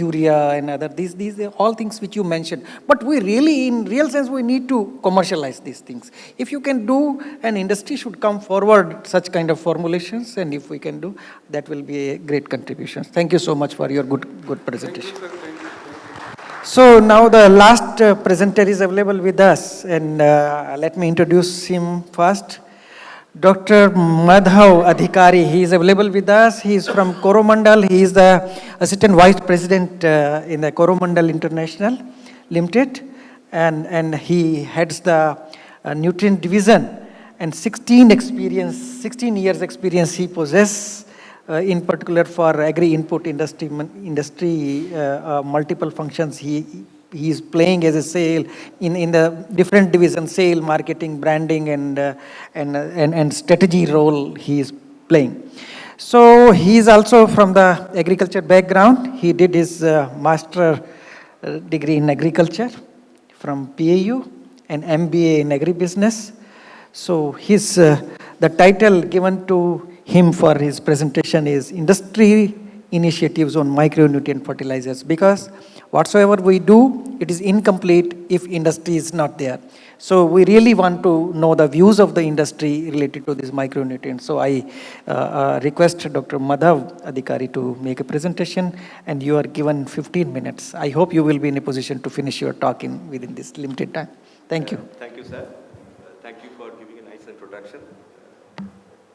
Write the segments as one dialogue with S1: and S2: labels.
S1: urea and other, these are all things which you mentioned. But we really, in real sense, we need to commercialize these things. If you can do, an industry should come forward such kind of formulations, and if we can do, that will be a great contribution. Thank you so much for your good presentation.
S2: Thank you, sir. Thank you.
S1: So now the last presenter is available with us, and let me introduce him first. Dr. Madhav Adhikari, he is available with us. He is from Coromandel. He is the Assistant Vice President in the Coromandel International Limited, and he heads the nutrient division, and 16 years experience he possesses, in particular for agri-input industry, multiple functions he is playing as a sale in the different divisions, sale, marketing, branding, and strategy role he is playing. So he is also from the agriculture background. He did his master degree in agriculture from PAU and MBA in agribusiness. So his the title given to him for his presentation is Industry Initiatives on Micronutrient Fertilizers, because whatsoever we do, it is incomplete if industry is not there. So we really want to know the views of the industry related to these micronutrients. So I request Dr. Madhav Adhikari to make a presentation, and you are given 15 minutes. I hope you will be in a position to finish your talk within this limited time. Thank you.
S3: Thank you, sir. Thank you for giving a nice introduction.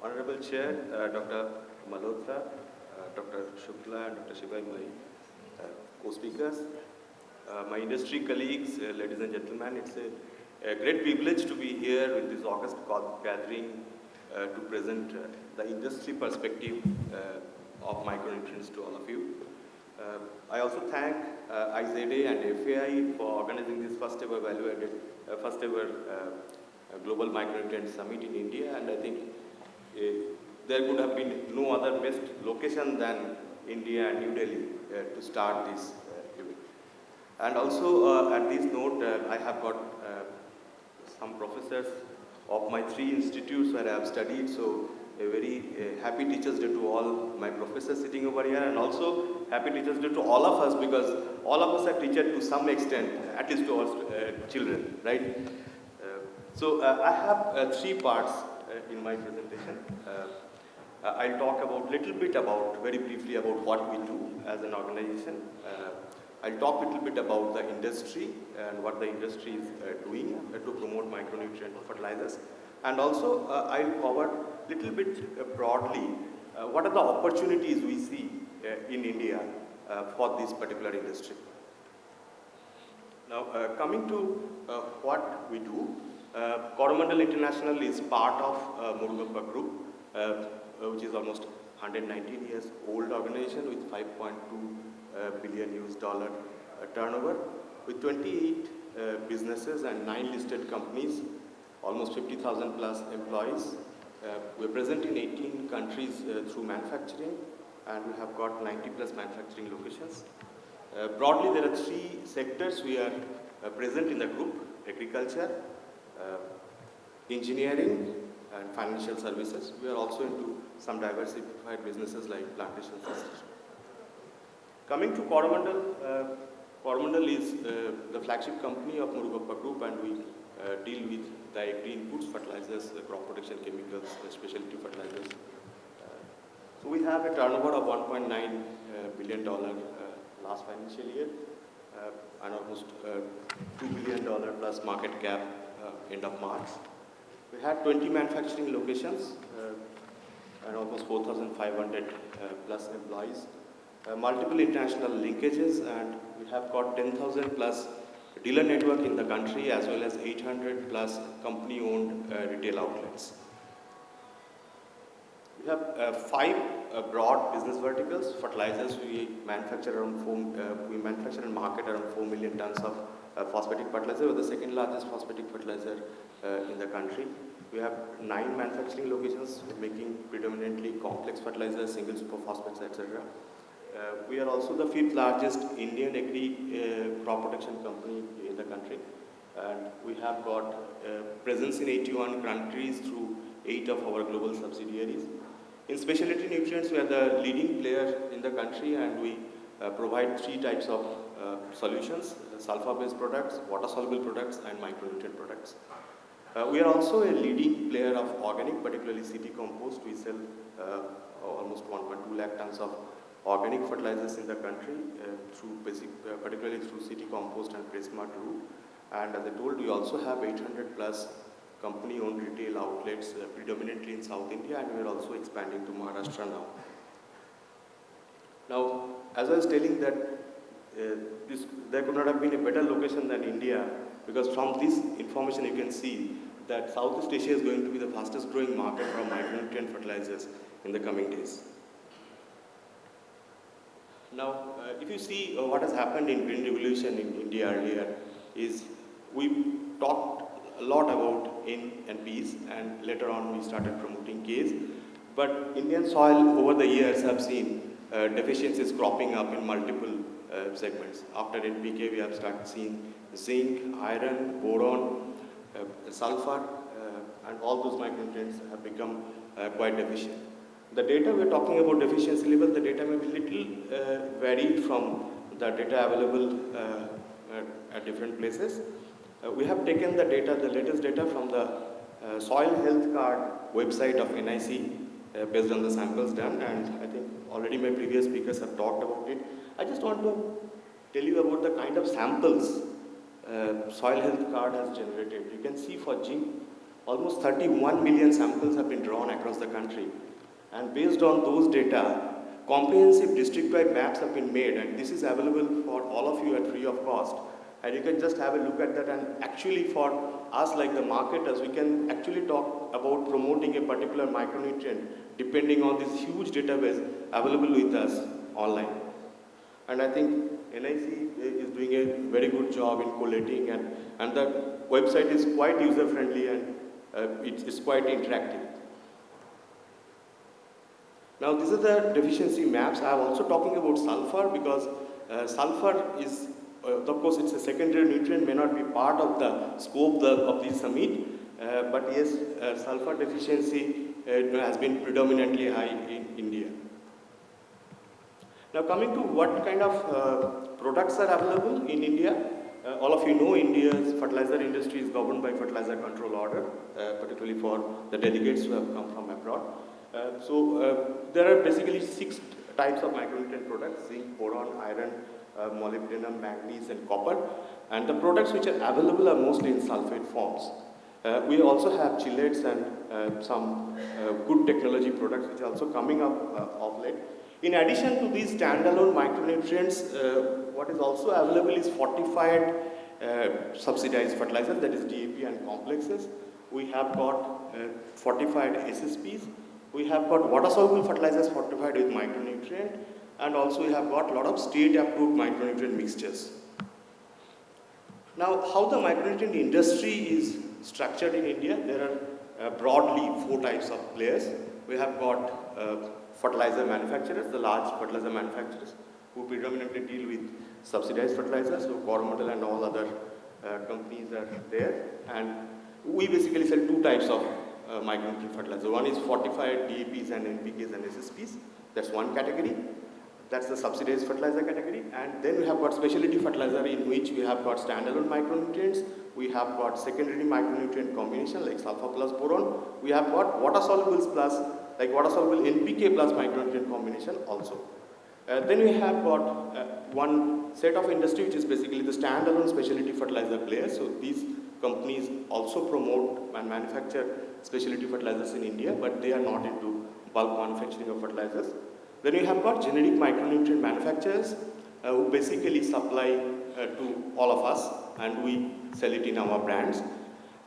S3: Honorable Chair, Dr. Malhotra, Dr. Shukla, and Dr. Shibai, my co-speakers, my industry colleagues, ladies and gentlemen, it's a great privilege to be here with this August gathering to present the industry perspective of micronutrients to all of you. I also thank IZA and FAI for organizing this first ever Global Micronutrient Summit in India, and I think there could have been no other best location than India and New Delhi to start this event. And also at this note, I have got some professors of my 3 institutes where I have studied, so a very happy Teachers Day to all my professors sitting over here, and also happy Teachers Day to all of us, because all of us are teachers to some extent, at least to our children, right? So I have 3 parts in my presentation. I'll talk very briefly about what we do as an organization. I'll talk a little bit about the industry and what the industry is doing to promote micronutrient fertilizers. And also I'll cover a little bit broadly what are the opportunities we see in India for this particular industry. Now coming to what we do, Coromandel International is part of Murugappa Group, which is almost 119 years old organization with $5.2 billion turnover, with 28 businesses and 9 listed companies, almost 50,000 plus employees. We're present in 18 countries through manufacturing, and we have got 90 plus manufacturing locations. Broadly, there are 3 sectors we are present in the group: agriculture, engineering, and financial services. We are also into some diversified businesses like plantation systems. Coming to Coromandel, Coromandel is the flagship company of Murugappa Group, and we deal with the agri-inputs, fertilizers, crop protection chemicals, specialty fertilizers. So we have a turnover of $1.9 billion last financial year, and almost $2 billion plus market cap end of March. We had 20 manufacturing locations and almost 4,500 plus employees, multiple international linkages, and we have got 10,000 plus dealer network in the country, as well as 800 plus company-owned retail outlets. We have 5 broad business verticals. Fertilizers, we manufacture and market around 4 million tons of phosphatic fertilizer. We're the second largest phosphatic fertilizer in the country. We have 9 manufacturing locations making predominantly complex fertilizers, single superphosphates, etc. We are also the 5th largest Indian agri crop protection company in the country, and we have got presence in 81 countries through 8 of our global subsidiaries. In specialty nutrients, we are the leading player in the country, and we provide three types of solutions: sulfur-based products, water-soluble products, and micronutrient products. We are also a leading player of organic, particularly CT compost. We sell almost 1.2 lakh tons of organic fertilizers in the country particularly through CT compost and PressMart route. And as I told, we also have 800 plus company-owned retail outlets, predominantly in South India, and we are also expanding to Maharashtra now. Now, as I was telling that there could not have been a better location than India, because from this information you can see that Southeast Asia is going to be the fastest growing market for micronutrient fertilizers in the coming days. Now, if you see what has happened in Green Revolution in India earlier, is we talked a lot about N and Ps, and later on we started promoting Ks. But Indian soil over the years have seen deficiencies cropping up in multiple segments. After NPK, we have started seeing zinc, iron, boron, sulfur, and all those micronutrients have become quite deficient. The data we're talking about deficiency level, the data may be little varied from the data available at different places. We have taken the data, the latest data from the Soil Health Card website of NIC based on the samples done, and I think already my previous speakers have talked about it. I just want to tell you about the kind of samples Soil Health Card has generated. You can see for zinc, almost 31 million samples have been drawn across the country. And based on those data, comprehensive district-wide maps have been made, and this is available for all of you at free of cost. And you can just have a look at that, and actually for us like the marketers, we can actually talk about promoting a particular micronutrient depending on this huge database available with us online. And I think NIC is doing a very good job in collating, and the website is quite user-friendly, and it's quite interactive. Now, these are the deficiency maps. I am also talking about sulfur because sulfur is, of course, it's a secondary nutrient, may not be part of the scope of this summit, but yes, sulfur deficiency has been predominantly high in India. Now, coming to what kind of products are available in India, all of you know India's fertilizer industry is governed by Fertilizer Control Order, particularly for the delegates who have come from abroad. There are basically 6 types of micronutrient products: zinc, boron, iron, molybdenum, manganese, and copper. And the products which are available are mostly in sulfate forms. We also have chelates and some good technology products which are also coming up of late. In addition to these standalone micronutrients, what is also available is fortified subsidized fertilizers, that is DAP and complexes. We have got fortified SSPs. We have got water-soluble fertilizers fortified with micronutrient, and also we have got a lot of state-approved micronutrient mixtures. Now, how the micronutrient industry is structured in India, there are broadly 4 types of players. We have got fertilizer manufacturers, the large fertilizer manufacturers, who predominantly deal with subsidized fertilizers, so Coromandel and all other companies are there. And we basically sell 2 types of micronutrient fertilizer. One is fortified DAPs and NPKs and SSPs. That's one category. That's the subsidized fertilizer category. And then we have got specialty fertilizer, in which we have got standalone micronutrients. We have got secondary micronutrient combination like sulfur plus boron. We have got water solubles plus, like water soluble NPK plus micronutrient combination also. Then we have got one set of industry which is basically the standalone specialty fertilizer players. So these companies also promote and manufacture specialty fertilizers in India, but they are not into bulk manufacturing of fertilizers. Then we have got generic micronutrient manufacturers who basically supply to all of us, and we sell it in our brands.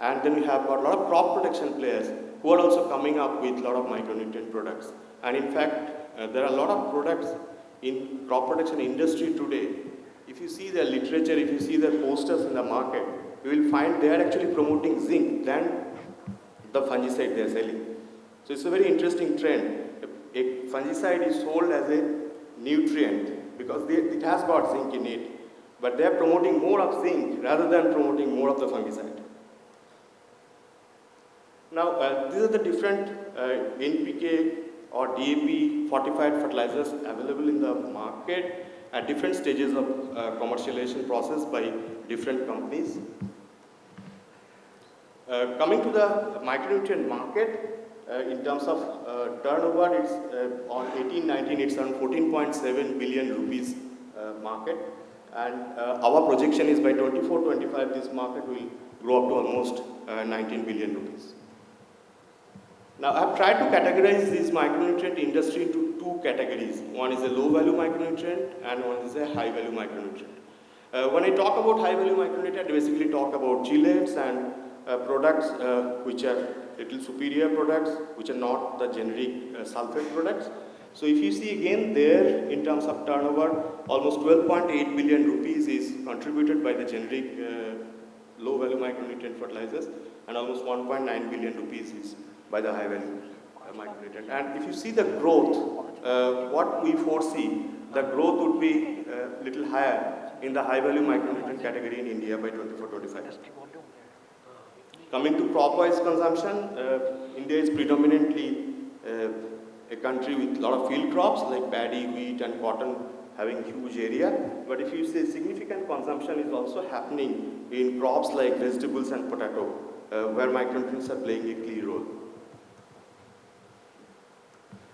S3: And then we have got a lot of crop protection players who are also coming up with a lot of micronutrient products. And in fact, there are a lot of products in crop protection industry today. If you see their literature, if you see their posters in the market, you will find they are actually promoting zinc than the fungicide they are selling. So it's a very interesting trend. A fungicide is sold as a nutrient because it has got zinc in it, but they are promoting more of zinc rather than promoting more of the fungicide. Now, these are the different NPK or DAP fortified fertilizers available in the market. at different stages of commercialization process by different companies. Coming to the micronutrient market, in terms of turnover, it's on 18-19, it's around 14.7 billion rupees market. And our projection is by 24-25, this market will grow up to almost 19 billion rupees. Now, I've tried to categorize this micronutrient industry into two categories. One is a low-value micronutrient and one is a high-value micronutrient. When I talk about high-value micronutrient, I basically talk about chelates and products which are little superior products, which are not the generic sulfate products. So if you see again there, in terms of turnover, almost 12.8 billion rupees is contributed by the generic low-value micronutrient fertilizers, and almost 1.9 billion rupees is by the high-value micronutrient. And if you see the growth, what we foresee, the growth would be little higher in the high-value micronutrient category in India by 24-25. Coming to crop-wise consumption, India is predominantly a country with a lot of field crops like paddy, wheat and cotton having huge area. But if you say significant consumption is also happening in crops like vegetables and potato, where micronutrients are playing a key role.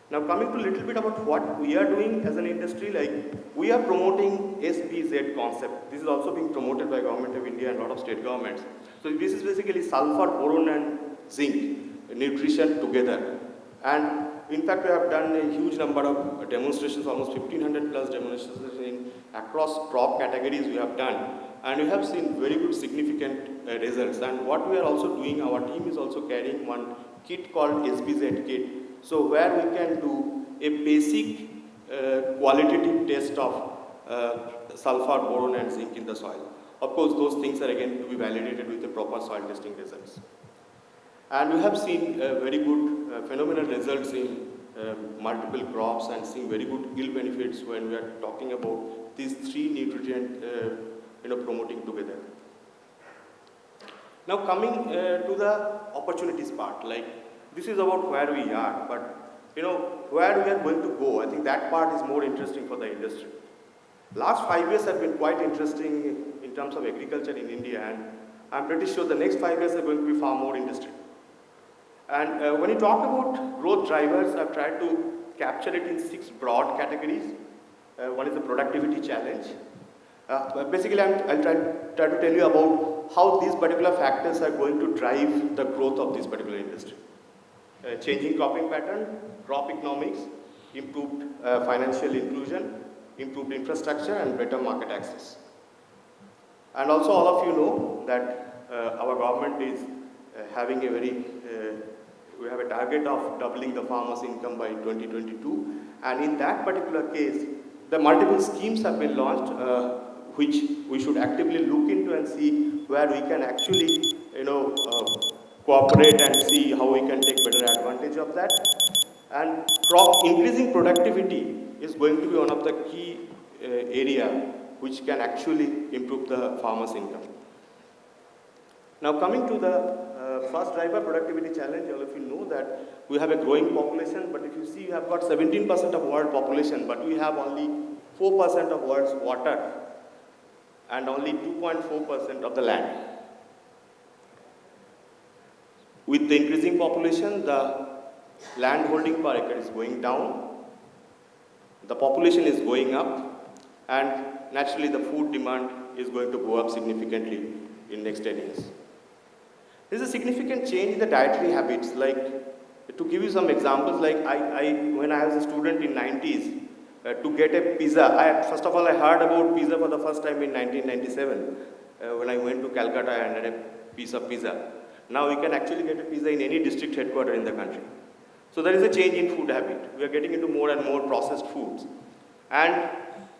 S3: Now coming to a little bit about what we are doing as an industry, like we are promoting SBZ concept. This is also being promoted by Government of India and a lot of state governments. So this is basically sulfur, boron and zinc nutrition together. And in fact, we have done a huge number of demonstrations, almost 1500 plus demonstrations across crop categories we have done. And we have seen very good significant results. And what we are also doing, our team is also carrying one kit called SBZ kit. So where we can do a basic qualitative test of sulfur, boron and zinc in the soil. Of course, those things are again to be validated with the proper soil testing results. And we have seen very good phenomenal results in multiple crops and seeing very good yield benefits when we are talking about these three nutrient promoting together. Now coming to the opportunities part, like this is about where we are, but where we are going to go, I think that part is more interesting for the industry. Last 5 years have been quite interesting in terms of agriculture in India, and I'm pretty sure the next 5 years are going to be far more interesting. And when you talk about growth drivers, I've tried to capture it in 6 broad categories. One is the productivity challenge. Basically, I'll try to tell you about how these particular factors are going to drive the growth of this particular industry. Changing cropping pattern, crop economics, improved financial inclusion, improved infrastructure and better market access. And also all of you know that our government is having a we have a target of doubling the farmers' income by 2022. And in that particular case, the multiple schemes have been launched, which we should actively look into and see where we can actually, cooperate and see how we can take better advantage of that. And increasing productivity is going to be one of the key area which can actually improve the farmer's income. Now coming to the first driver, productivity challenge, all of you know that we have a growing population, but if you see, we have got 17% of world population, but we have only 4% of world's water and only 2.4% of the land. With the increasing population, the land holding per acre is going down, the population is going up, and naturally the food demand is going to go up significantly in next 10 years. There's a significant change in the dietary habits. Like, to give you some examples, like when I was a student in 90s, to get a pizza, first of all, I heard about pizza for the first time in 1997, when I went to Calcutta and had a piece of pizza. Now we can actually get a pizza in any district headquarters in the country. So there is a change in food habit. We are getting into more and more processed foods. And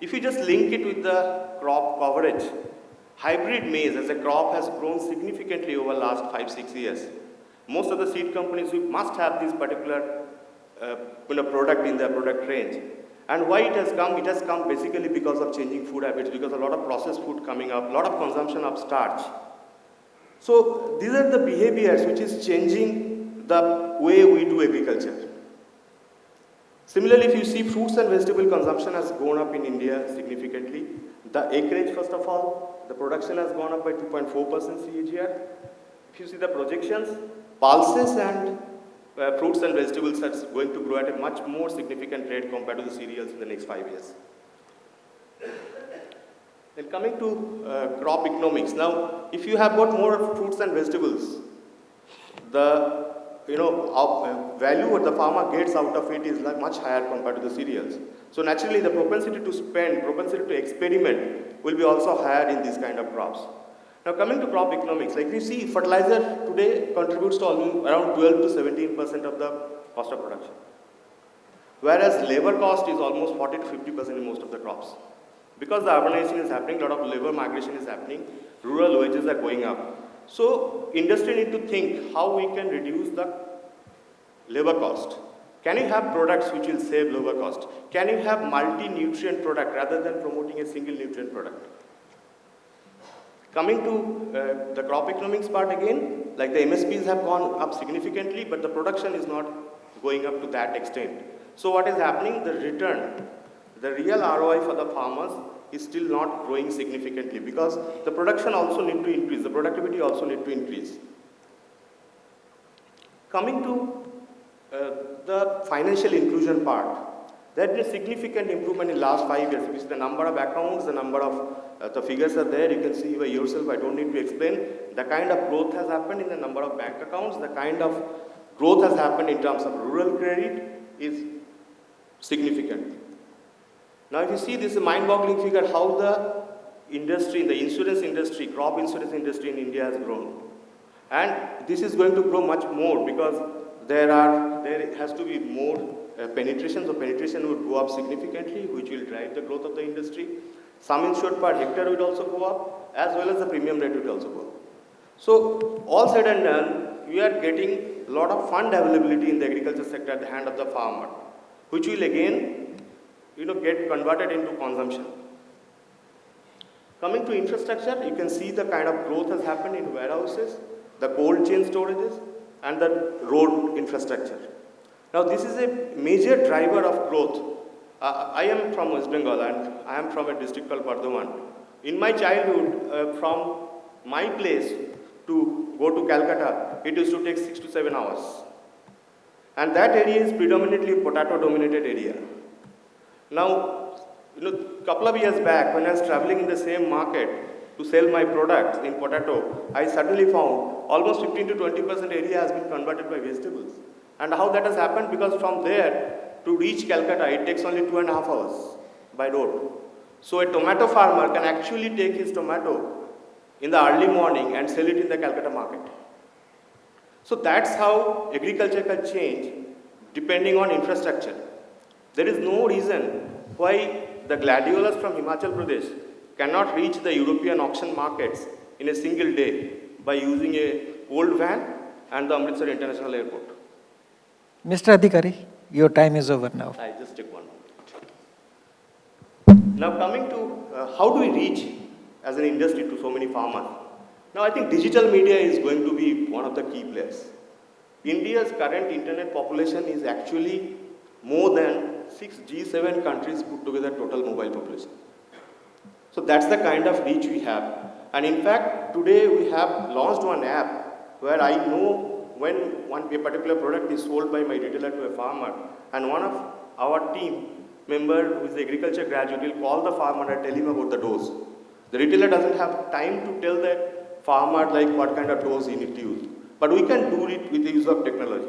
S3: if you just link it with the crop coverage, hybrid maize as a crop has grown significantly over the last 5-6 years. Most of the seed companies must have this particular product in their product range. And why it has come? It has come basically because of changing food habits, because a lot of processed food coming up, a lot of consumption of starch. So these are the behaviors which is changing the way we do agriculture. Similarly, if you see fruits and vegetable consumption has gone up in India significantly. The acreage, first of all, the production has gone up by 2.4% CAGR. If you see the projections, pulses and fruits and vegetables are going to grow at a much more significant rate compared to the cereals in the next 5 years. Then coming to crop economics. Now, if you have got more fruits and vegetables, the value what the farmer gets out of it is like much higher compared to the cereals. So naturally, the propensity to spend, propensity to experiment will be also higher in these kind of crops. Now, coming to crop economics, like you see, fertilizer today contributes to almost around 12 to 17% of the cost of production, whereas labor cost is almost 40 to 50% in most of the crops. Because the urbanization is happening, a lot of labor migration is happening, rural wages are going up. So industry need to think how we can reduce the labor cost. Can you have products which will save labor cost? Can you have multi-nutrient product rather than promoting a single nutrient product? Coming to the crop economics part again, like the MSPs have gone up significantly, but the production is not going up to that extent. So what is happening? The return, the real ROI for the farmers is still not growing significantly because the production also need to increase, the productivity also need to increase. Coming to the financial inclusion part, there has been significant improvement in last 5 years. If you see the number of accounts, the number of the figures are there, you can see by yourself, I don't need to explain. The kind of growth has happened in the number of bank accounts, the kind of growth has happened in terms of rural credit is significant. Now if you see this mind-boggling figure, how the industry, the insurance industry, crop insurance industry in India has grown. And this is going to grow much more because there has to be more penetration, so penetration would go up significantly, which will drive the growth of the industry. Sum insured per hectare will also go up, as well as the premium rate will also go up. So all said and done, we are getting a lot of fund availability in the agriculture sector at the hand of the farmer, which will again get converted into consumption. Coming to infrastructure, you can see the kind of growth has happened in warehouses, the cold chain storages, and the road infrastructure. Now, this is a major driver of growth. I am from West Bengal and I am from a district called Bardhaman. In my childhood, from my place to go to Calcutta, it used to take 6 to 7 hours. And that area is predominantly a potato-dominated area. Now, a couple of years back, when I was traveling in the same market to sell my products in potato, I suddenly found almost 15 to 20% area has been converted by vegetables. And how that has happened? Because from there to reach Calcutta, it takes only 2.5 hours by road. So a tomato farmer can actually take his tomato in the early morning and sell it in the Calcutta market. So that's how agriculture can change depending on infrastructure. There is no reason why the gladiolas from Himachal Pradesh cannot reach the European auction markets in a single day by using a old van and the Amritsar International Airport.
S1: Mr. Adhikari, your time is over now.
S3: I just take 1 minute. Now coming to how do we reach as an industry to so many farmers? Now I think digital media is going to be one of the key players. India's current internet population is actually more than 6 G7 countries put together total mobile population. So that's the kind of reach we have. And in fact, today we have launched one app where I know when a particular product is sold by my retailer to a farmer, and one of our team member who is an agriculture graduate will call the farmer and tell him about the dose. The retailer doesn't have time to tell the farmer like what kind of dose he needs to use. But we can do it with the use of technology.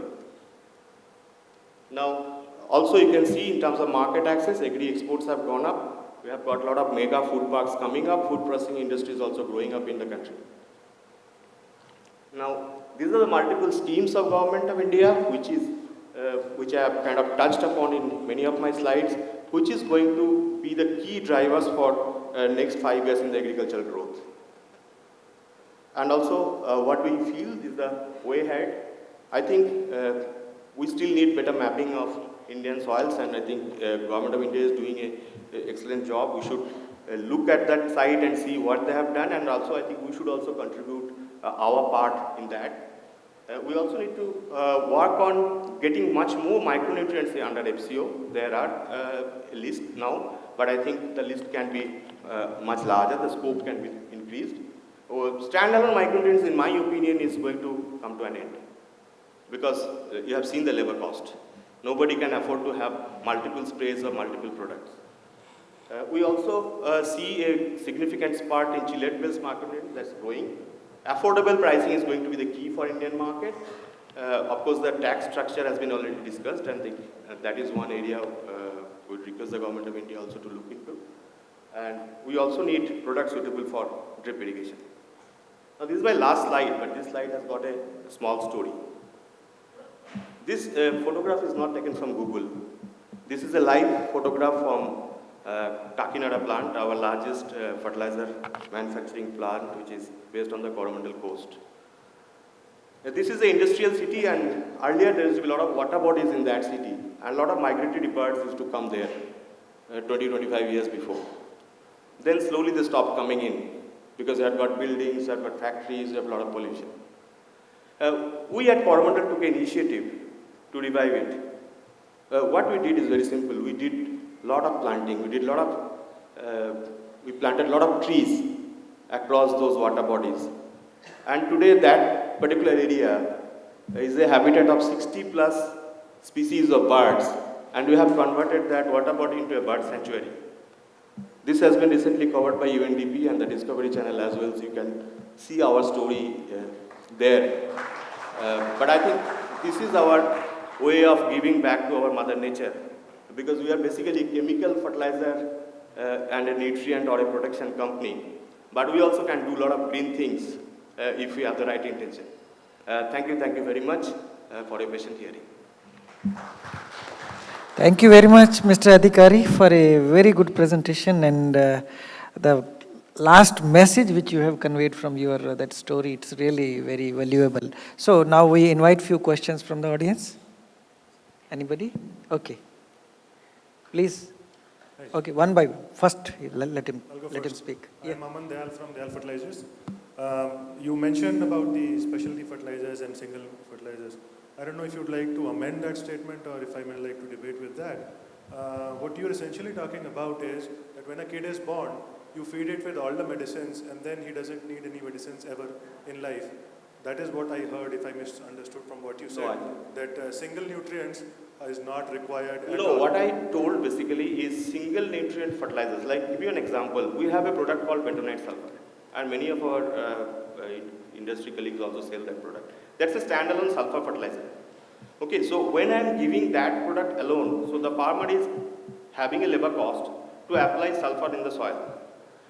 S3: Now, also you can see in terms of market access, agri exports have gone up. We have got a lot of mega food parks coming up. Food processing industry is also growing up in the country. Now, these are the multiple schemes of government of India, which I have kind of touched upon in many of my slides, which is going to be the key drivers for next 5 years in the agricultural growth. And also, what we feel is the way ahead. I think we still need better mapping of Indian soils, and I think Government of India is doing an excellent job. We should look at that site and see what they have done, and also I think we should also contribute our part in that. We also need to work on getting much more micronutrients under FCO. There are a list now, but I think the list can be much larger, the scope can be increased. Standalone micronutrients, in my opinion, is going to come to an end because you have seen the labor cost. Nobody can afford to have multiple sprays or multiple products. We also see a significant part in chelate-based micronutrients that's growing. Affordable pricing is going to be the key for Indian market. Of course, the tax structure has been already discussed, and that is one area we would request the government of India also to look into. And we also need products suitable for drip irrigation. Now, this is my last slide, but this slide has got a small story. This photograph is not taken from Google. This is a live photograph from Kakinada plant, our largest fertilizer manufacturing plant, which is based on the Coromandel coast. This is an industrial city, and earlier there used to be a lot of water bodies in that city, and a lot of migratory birds used to come there 20-25 years before. Then slowly they stopped coming in because they had got buildings, they had got factories, they had a lot of pollution. We at Coromandel took an initiative to revive it. What we did is very simple. We did a lot of planting. We planted a lot of trees across those water bodies. And today that particular area is a habitat of 60 plus species of birds, and we have converted that water body into a bird sanctuary. This has been recently covered by UNDP and the Discovery Channel as well, so you can see our story there. But I think this is our way of giving back to our mother nature, because we are basically a chemical fertilizer and a nutrient or a protection company, but we also can do a lot of green things if we have the right intention. Thank you very much for your patient hearing.
S1: Thank you very much, Mr. Adhikari, for a very good presentation, and the last message which you have conveyed from your that story, it's really very valuable. So now we invite few questions from the audience. Anybody? Okay. Please. Okay, one by one. First, let him speak.
S2: I'm Aman Dayal from Dayal Fertilizers. You mentioned about the specialty fertilizers and single fertilizers. I don't know if you'd like to amend that statement or if I may like to debate with that. What you're essentially talking about is that when a kid is born, you feed it with all the medicines and then he doesn't need any medicines ever in life. That is what I heard, if I misunderstood from what you said, that single nutrients is not required at all.
S3: What I told basically is single nutrient fertilizers. Like, give you an example, we have a product called bentonite sulfur, and many of our industry colleagues also sell that product. That's a standalone sulfur fertilizer. Okay, so when I'm giving that product alone, so the farmer is having a labor cost to apply sulfur in the soil.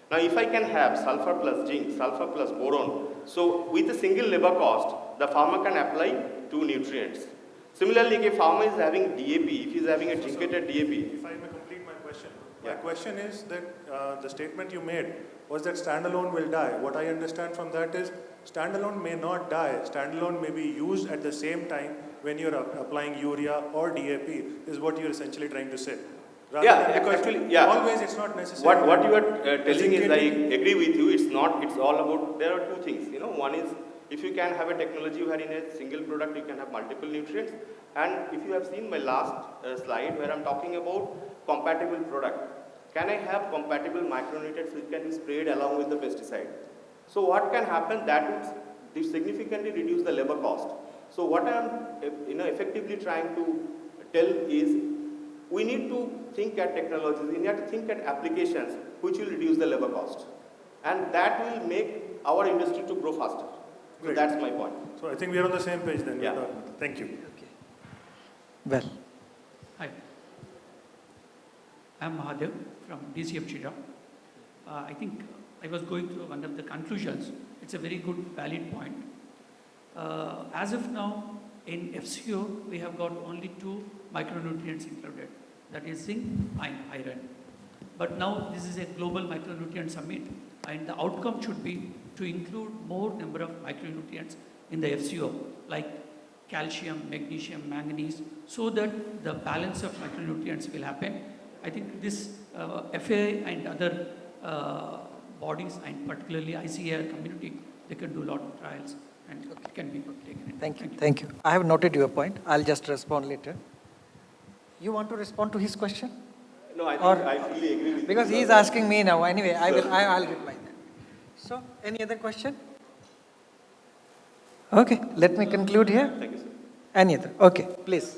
S3: Now, if I can have sulfur plus zinc, sulfur plus boron, so with a single labor cost, the farmer can apply 2 nutrients. Similarly, if a farmer is having DAP, if he is having a truncated DAP.
S2: If I may complete my question. My question is that the statement you made was that standalone will die. What I understand from that is standalone may not die. Standalone may be used at the same time when you're applying urea or DAP, is what you're essentially trying to say.
S3: Always
S2: it's not necessary.
S3: What you are telling is, I agree with you, it's all about, there are 2 things. One is, if you can have a technology where in a single product you can have multiple nutrients, and if you have seen my last slide where I'm talking about compatible product, can I have compatible micronutrients which can be sprayed along with the pesticide? So what can happen, that would significantly reduce the labor cost. So what I'm effectively trying to tell is, we need to think at technologies, we need to think at applications which will reduce the labor cost. And that will make our industry to grow faster. So that's my point.
S2: So I think we are on the same page then.
S3: Yeah.
S2: Thank you.
S1: Okay. Well.
S4: Hi. I'm Mahadev from DCF Chira. I think I was going through one of the conclusions. It's a very good, valid point. As of now, in FCO, we have got only 2 micronutrients included. That is zinc and iron. But now this is a global micronutrient summit, and the outcome should be to include more number of micronutrients in the FCO, like calcium, magnesium, manganese, so that the balance of micronutrients will happen. I think this FAA and other bodies, and particularly ICAR community, they can do a lot of trials. and it can be taken.
S1: Thank you, thank you. I have noted your point. I'll just respond later. You want to respond to his question?
S3: No, I
S1: Or-
S3: think I fully agree with
S1: Because
S3: you.
S1: he is asking me now. Anyway, I'll reply that. So, any other question? Okay, let me conclude here.
S3: Thank you, sir.
S1: Any other? Okay, please.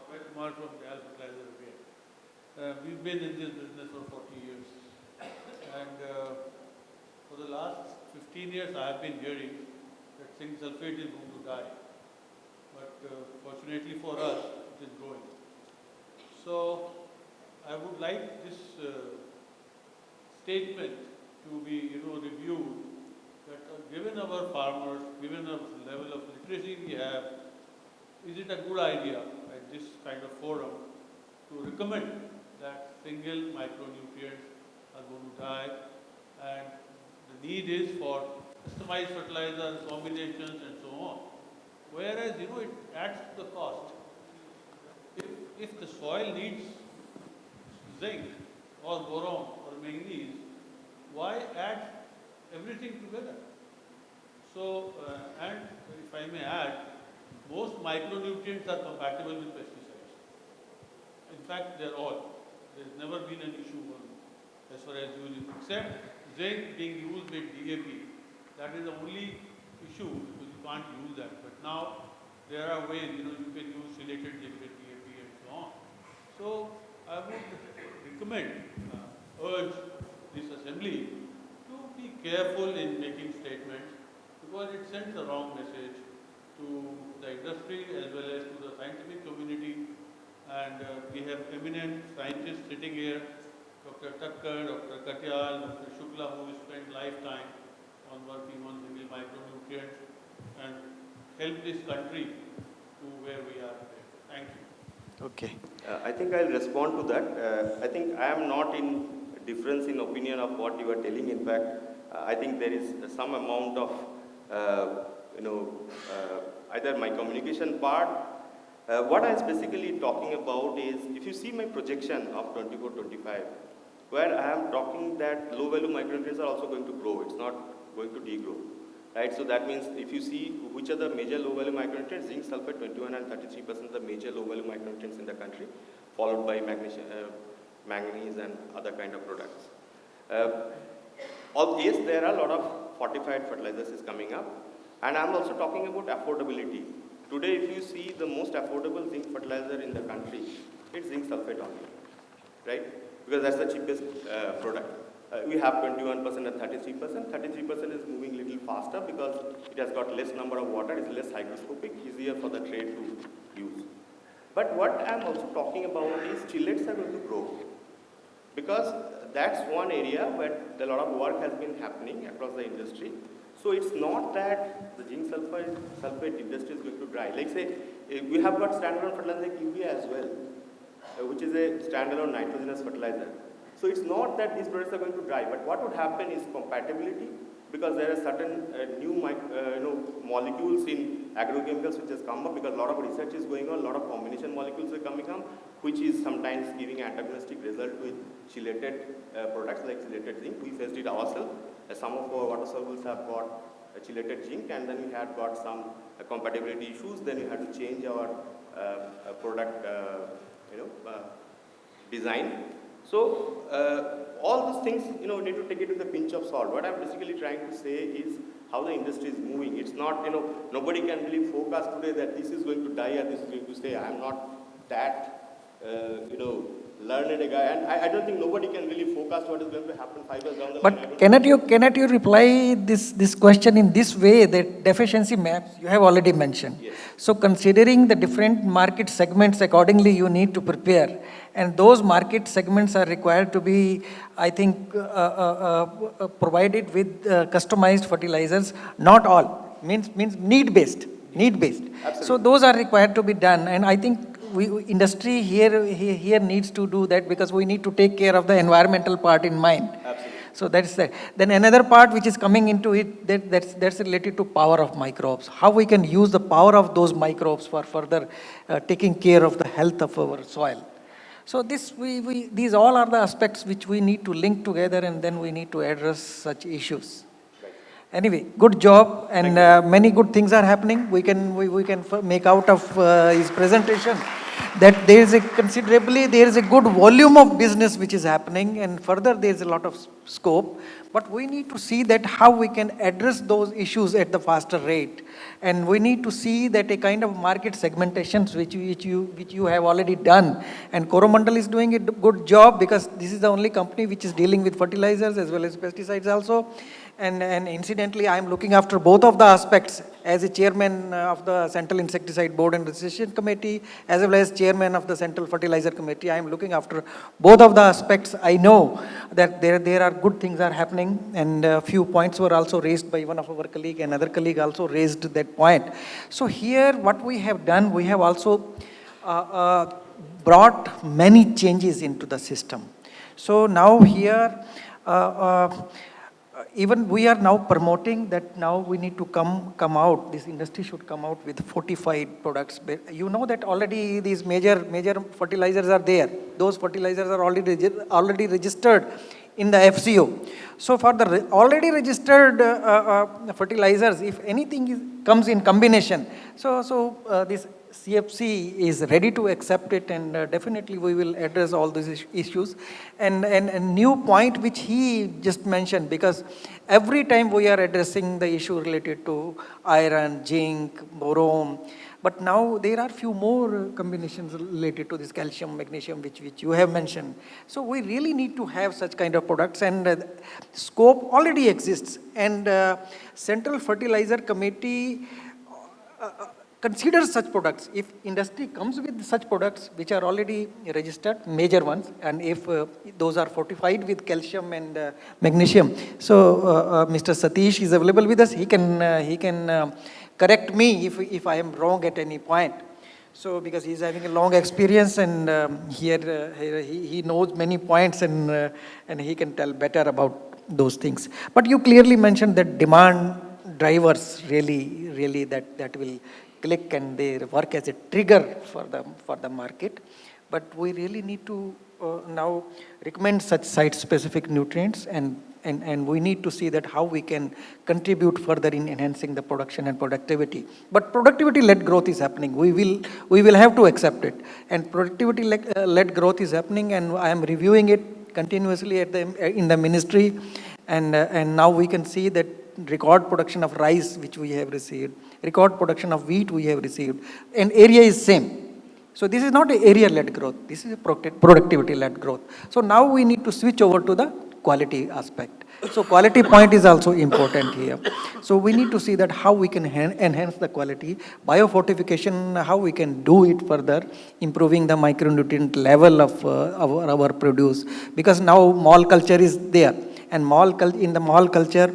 S5: Amit Kumar from Dal Fertilizer again. We've been in this business for 40 years. And for the last 15 years, I have been hearing that zinc sulfate is going to die. But fortunately for us, it is growing. So I would like this statement to be, reviewed. That given our farmers, given the level of literacy we have, is it a good idea at this kind of forum to recommend that single micronutrients are going to die and the need is for customized fertilizers, combinations and so on. Whereas, it adds to the cost. If the soil needs zinc or boron or manganese, why add everything together? So, and if I may add, most micronutrients are compatible with pesticides. In fact, they're all. There's never been an issue as far as using, except zinc being used with DAP. That is the only issue because you can't use that. But now there are ways, you can use chelated zinc with DAP and so on. So I would recommend, urge this assembly to be careful in making statements because it sends the wrong message to the industry as well as to the scientific community. And we have eminent scientists sitting here, Dr. Thakkar, Dr. Katyal, Dr. Shukla, who spent lifetime on working on single micronutrients and help this country to where we are today. Thank you.
S1: Okay.
S3: I think I'll respond to that. I think I am not in difference in opinion of what you are telling. In fact, I think there is some amount of, either my communication part. What I was basically talking about is, if you see my projection of 24-25, where I am talking that low-value micronutrients are also going to grow. It's not going to degrow. Right, so that means if you see which are the major low-value micronutrients, zinc, sulfate, 21 and 33% the major low-value micronutrients in the country, followed by magnesium, manganese and other kind of products. Yes, there are a lot of fortified fertilizers is coming up, and I'm also talking about affordability. Today, if you see the most affordable zinc fertilizer in the country, it's zinc sulfate only, right? Because that's the cheapest product. We have 21% and 33%. 33% is moving a little faster because it has got less number of water, it's less hygroscopic, easier for the trade to use. But what I'm also talking about is chillets are going to grow. Because that's one area where a lot of work has been happening across the industry. So it's not that the zinc sulfate industry is going to die. Like say, we have got standalone fertilizer like urea as well, which is a standalone nitrogenous fertilizer. So it's not that these products are going to die, but what would happen is compatibility, because there are certain new molecules in agrochemicals which has come up because a lot of research is going on, a lot of combination molecules are coming up, which is sometimes giving antagonistic result with chelated products like chelated zinc. We faced it ourselves. Some of our water solubles have got chelated zinc, and then we had got some compatibility issues. Then we had to change our product design. So all these things, we need to take it with a pinch of salt. What I'm basically trying to say is how the industry is moving. It's not, nobody can really forecast today that this is going to die or this is going to stay. I'm not that, learned a guy, and I don't think nobody can really forecast what is going to happen 5 years down the line.
S1: But cannot you reply this question in this way, that deficiency maps you have already mentioned.
S3: Yes.
S1: So considering the different market segments, accordingly you need to prepare, and those market segments are required to be, I think, provided with customized fertilizers. Not all, means need based. So those are required to be done, and I think industry here needs to do that, because we need to take care of the environmental part in mind.
S3: Absolutely.
S1: So that's that. Then another part which is coming into it, that's related to power of microbes. How we can use the power of those microbes for further taking care of the health of our soil. So these all are the aspects which we need to link together, and then we need to address such issues. Anyway, good job, and many good things are happening. We can make out of his presentation that there is a good volume of business which is happening, and further there is a lot of scope. But we need to see that how we can address those issues at the faster rate, and we need to see that a kind of market segmentations which you have already done, and Coromandel is doing a good job, because this is the only company which is dealing with fertilizers as well as pesticides also. And incidentally, I am looking after both of the aspects as a chairman of the Central Insecticide Board and Registration Committee, as well as chairman of the Central Fertilizer Committee. I am looking after both of the aspects. I know that there are good things are happening, and a few points were also raised by one of our colleague. Another colleague also raised that point. So here, what we have done, we have also brought many changes into the system. So now here, even we are now promoting that now we need to come out, this industry should come out with fortified products. You know that already these major fertilizers are there. Those fertilizers are already registered in the FCO. So for the already registered fertilizers, if anything comes in combination, so this CFC is ready to accept it, and definitely we will address all these issues. And a new point which he just mentioned, because every time we are addressing the issue related to iron, zinc, boron, but now there are few more combinations related to this calcium, magnesium, which you have mentioned. So we really need to have such kind of products, and scope already exists. And Central Fertilizer Committee consider such products. If industry comes with such products which are already registered, major ones, and if those are fortified with calcium and magnesium, so Mr. Satish is available with us. He can correct me if I am wrong at any point. So because he is having a long experience, and here he knows many points, and he can tell better about those things. But you clearly mentioned that demand drivers really that will click, and they work as a trigger for the market. But we really need to now recommend such site-specific nutrients, and we need to see that how we can contribute further in enhancing the production and productivity. But productivity-led growth is happening. We will have to accept it, and productivity-led growth is happening, and I am reviewing it continuously in the ministry, and now we can see that record production of rice which we have received, record production of wheat we have received, and area is same. So this is not an area-led growth, this is a productivity-led growth. So now we need to switch over to the quality aspect. So quality point is also important here. So we need to see that how we can enhance the quality. Biofortification, how we can do it further, improving the micronutrient level of our produce. Because now mall culture is there. And in the mall culture,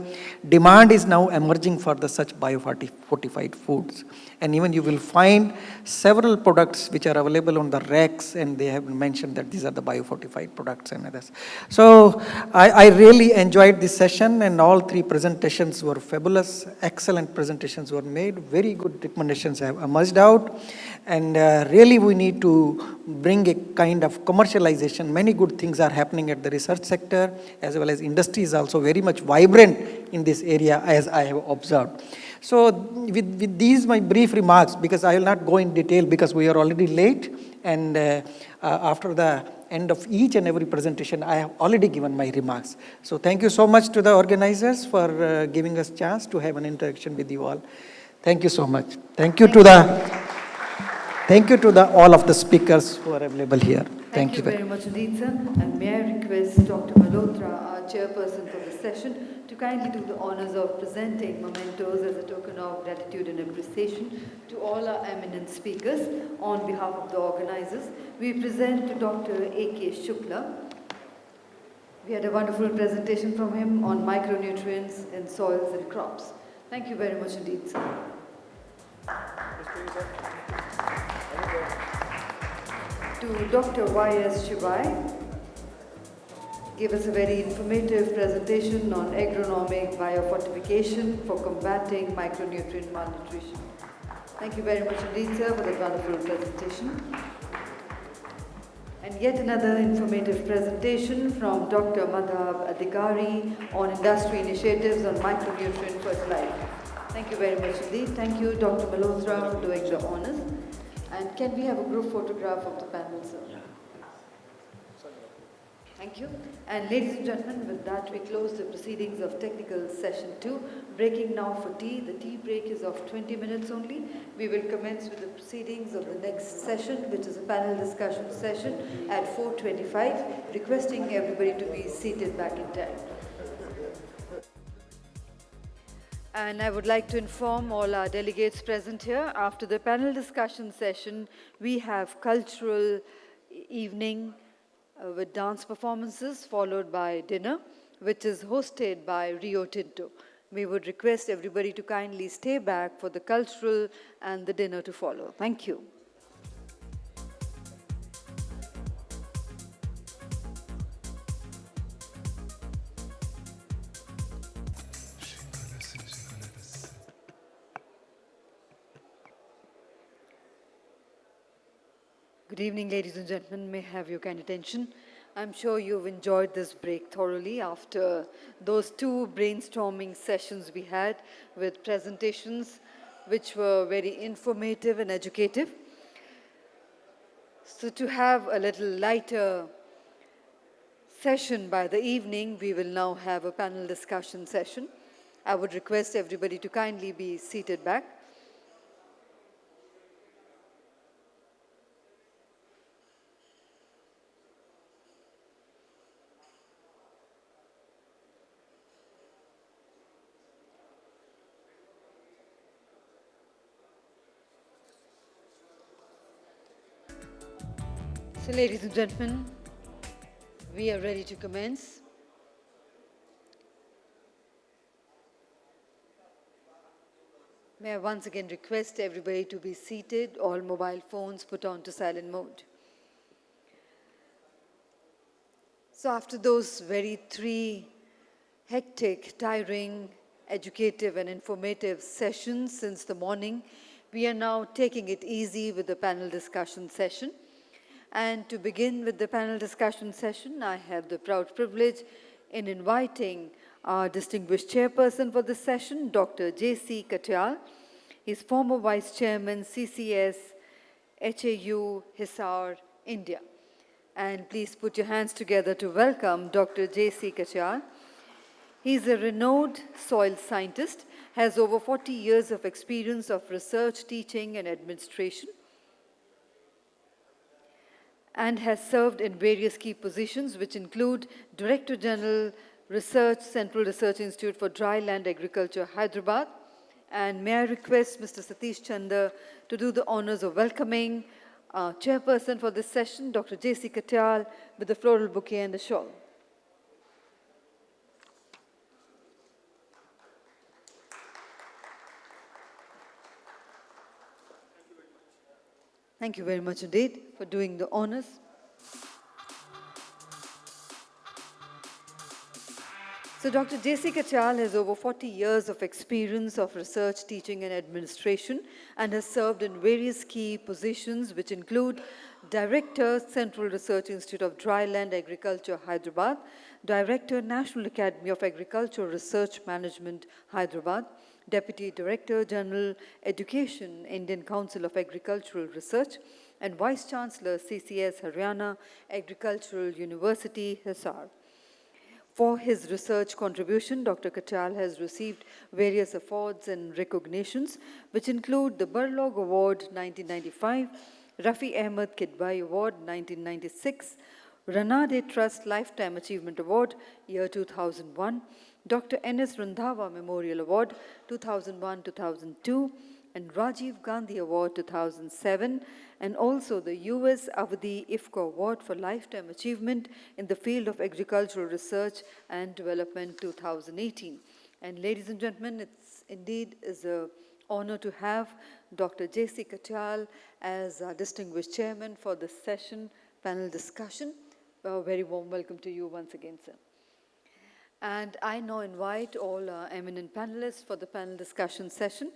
S1: demand is now emerging for such biofortified foods. And even you will find several products which are available on the racks, and they have mentioned that these are the biofortified products and others. So I really enjoyed this session, and all three presentations were fabulous. Excellent presentations were made. Very good recommendations have emerged out. And really we need to bring a kind of commercialization. Many good things are happening at the research sector, as well as industry is also very much vibrant in this area, as I have observed. So with these my brief remarks, because I will not go in detail because we are already late, and after the end of each and every presentation, I have already given my remarks. So thank you so much to the organizers for giving us chance to have an interaction with you all. Thank you so much. Thank you to all of the speakers who are available here.
S6: Thank you very much indeed, sir. And may I request Dr. Malhotra, our chairperson for this session, to kindly do the honors of presenting mementos as a token of gratitude and appreciation to all our eminent speakers. On behalf of the organizers, we present to Dr. A.K. Shukla. We had a wonderful presentation from him on micronutrients in soils and crops. Thank you very much indeed, sir. To Dr. Y.S. Shivai, gave us a very informative presentation on agronomic biofortification for combating micronutrient malnutrition. Thank you very much indeed, sir, for that wonderful presentation. And yet another informative presentation from Dr. Madhav Adhikari on industry initiatives on micronutrient fertilizer. Thank you very much indeed. Thank you, Dr. Malhotra, for doing the honors. And can we have a group photograph of the panel, sir? Yeah. Thank you. And ladies and gentlemen, with that we close the proceedings of technical session 2. Breaking now for tea. The tea break is of 20 minutes only. We will commence with the proceedings of the next session, which is a panel discussion session at 4:25. Requesting everybody to be seated back in time. And I would like to inform all our delegates present here, after the panel discussion session, we have cultural evening with dance performances followed by dinner, which is hosted by Rio Tinto. We would request everybody to kindly stay back for the cultural and the dinner to follow. Thank you. Good evening, ladies and gentlemen. May I have your kind attention? I'm sure you've enjoyed this break thoroughly after those 2 brainstorming sessions we had with presentations which were very informative and educative. So to have a little lighter session by the evening, we will now have a panel discussion session. I would request everybody to kindly be seated back. So, ladies and gentlemen, we are ready to commence. May I once again request everybody to be seated, all mobile phones put on to silent mode. So after those very 3 hectic, tiring, educative and informative sessions since the morning, we are now taking it easy with the panel discussion session. And to begin with the panel discussion session, I have the proud privilege in inviting our distinguished chairperson for this session, Dr. J.C. Katyal. He's former Vice Chairman, CCS, HAU, Hisar, India. And please put your hands together to welcome Dr. J.C. Katyal. He's a renowned soil scientist, has over 40 years of experience of research, teaching, and administration, and has served in various key positions, which include Director General Research, Central Research Institute for Dryland Agriculture, Hyderabad. And may I request Mr. Satish Chanda to do the honors of welcoming our chairperson for this session, Dr. J.C. Katyal, with the floral bouquet and the shawl. Thank you very much indeed for doing the honors. So Dr. J.C. Katyal has over 40 years of experience of research, teaching and administration, and has served in various key positions which include Director, Central Research Institute of Dryland Agriculture, Hyderabad, Director, National Academy of Agriculture Research Management, Hyderabad, Deputy Director General Education, Indian Council of Agricultural Research, and Vice Chancellor, CCS Haryana Agricultural University, Hisar. For his research contribution, Dr. Katyal has received various awards and recognitions, which include the Burlog Award 1995, Rafi Ahmed Kidbai Award 1996, Ranade Trust Lifetime Achievement Award, year 2001, Dr. N.S. Randhawa Memorial Award 2001-2002, and Rajiv Gandhi Award 2007, and also the U.S. Avadi IFCO Award for Lifetime Achievement in the field of agricultural research and development 2018. And ladies and gentlemen, it's indeed is an honor to have Dr. J.C. Katyal as our distinguished chairman for this session panel discussion. A very warm welcome to you once again, sir. And I now invite all our eminent panelists for the panel discussion session.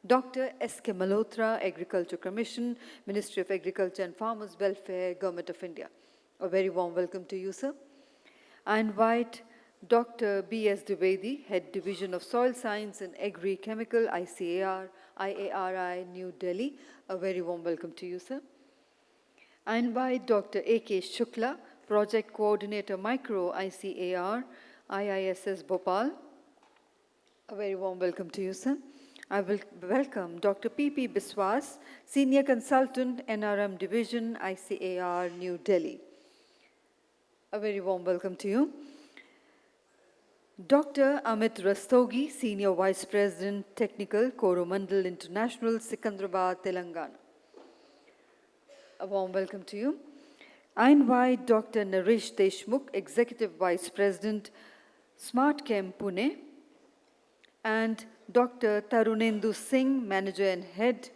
S6: Dr. S.K. Malhotra, Agriculture Commission, Ministry of Agriculture and Farmers Welfare, Government of India. A very warm welcome to you, sir. I invite Dr. B.S. Dwivedi, Head Division of Soil Science and Agri-Chemical, ICAR, IARI, New Delhi. A very warm welcome to you, sir. I invite Dr. A.K. Shukla, Project Coordinator Micro, ICAR, IISS Bhopal. A very warm welcome to you, sir. I will welcome Dr. P.P. Biswas, Senior Consultant, NRM Division, ICAR, New Delhi. A very warm welcome to you. Dr. Amit Rastogi, Senior Vice President, Technical, Coromandel International, Secunderabad, Telangana. A warm welcome to you. I invite Dr. Naresh Deshmukh, Executive Vice President, SmartChem Pune, and Dr. Tarunendu Singh, Manager and Head.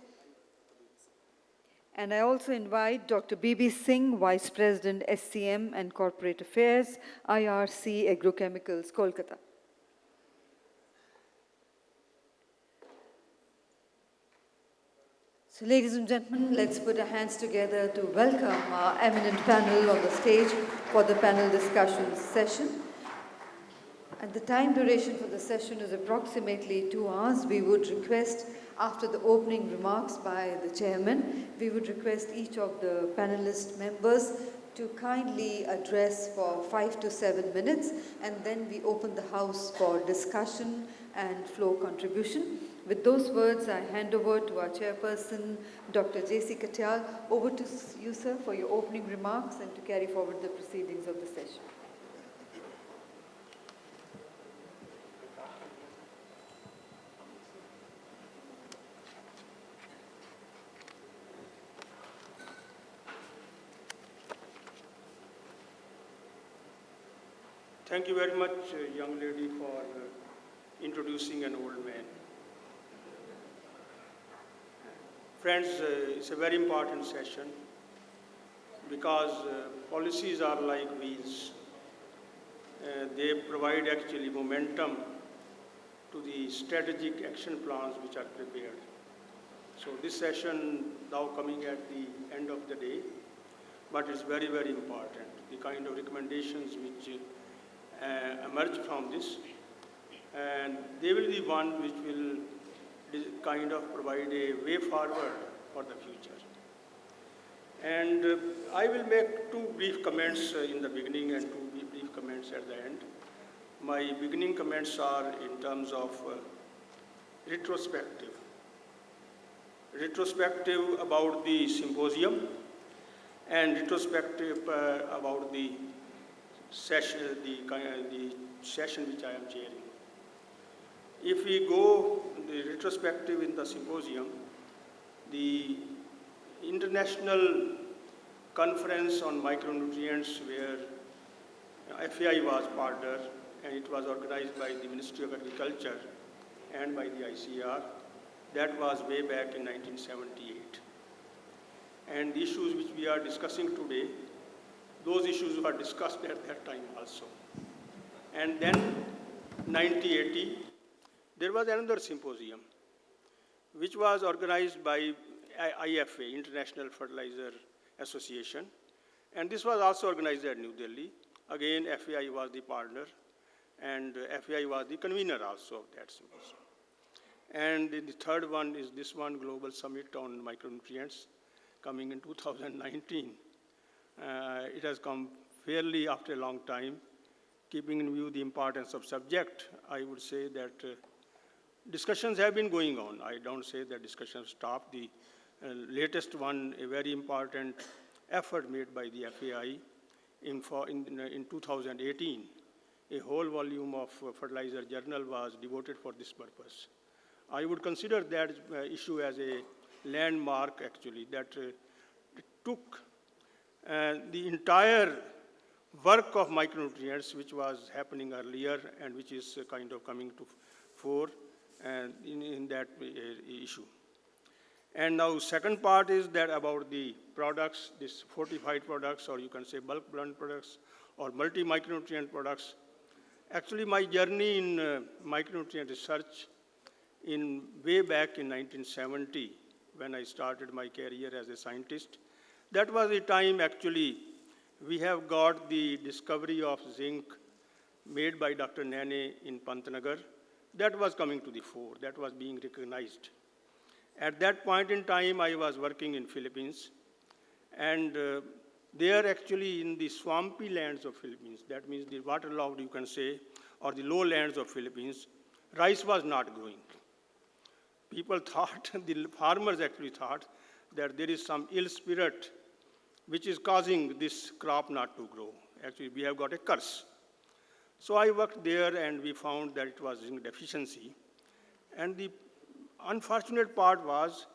S6: And I also invite Dr. B.B. Singh, Vice President, SCM and Corporate Affairs, IRC Agrochemicals, Kolkata. So ladies and gentlemen, let's put our hands together to welcome our eminent panel on the stage for the panel discussion session. And the time duration for the session is approximately 2 hours. We would request, after the opening remarks by the chairman, we would request each of the panelist members to kindly address for 5 to 7 minutes, and then we open the house for discussion and floor contribution. With those words, I hand over to our chairperson, Dr. J.C. Katyal. Over to you, sir, for your opening remarks and to carry forward the proceedings of the session.
S7: Thank you very much, young lady, for introducing an old man. Friends, it's a very important session because policies are like wheels. They provide actually momentum to the strategic action plans which are prepared. So this session now coming at the end of the day, but it's very, very important. The kind of recommendations which emerge from this, and they will be one which will kind of provide a way forward for the future. And I will make 2 brief comments in the beginning and 2 brief comments at the end. My beginning comments are in terms of retrospective. Retrospective about the symposium and retrospective about the session, the session which I am chairing. If we go the retrospective in the symposium, the International Conference on Micronutrients, where FAI was partner, and it was organized by the Ministry of Agriculture and by the ICAR. That was way back in 1978. And the issues which we are discussing today, those issues were discussed at that time also. And then 1980, there was another symposium which was organized by IFA, International Fertilizer Association, and this was also organized at New Delhi. Again, FAI was the partner, and FAI was the convener also of that symposium. And the third one is this one, Global Summit on Micronutrients, coming in 2019. It has come fairly after a long time. Keeping in view the importance of subject, I would say that discussions have been going on. I don't say that discussions stopped. The latest one, a very important effort made by the FAI in 2018. A whole volume of fertilizer journal was devoted for this purpose. I would consider that issue as a landmark, actually, that took the entire work of micronutrients, which was happening earlier and which is kind of coming to fore in that issue. And now second part is that about the products, this fortified products, or you can say bulk blend products, or multi-micronutrient products. Actually, my journey in micronutrient research way back in 1970, when I started my career as a scientist, that was a time actually we have got the discovery of zinc made by Dr. Nane in Pantnagar. That was coming to the fore, that was being recognized. At that point in time, I was working in Philippines, and there actually in the swampy lands of Philippines, that means the waterlogged, you can say, or the lowlands of Philippines, rice was not growing. People thought, the farmers actually thought, that there is some ill spirit which is causing this crop not to grow. Actually, we have got a curse. So I worked there, and we found that it was zinc deficiency. And the unfortunate part was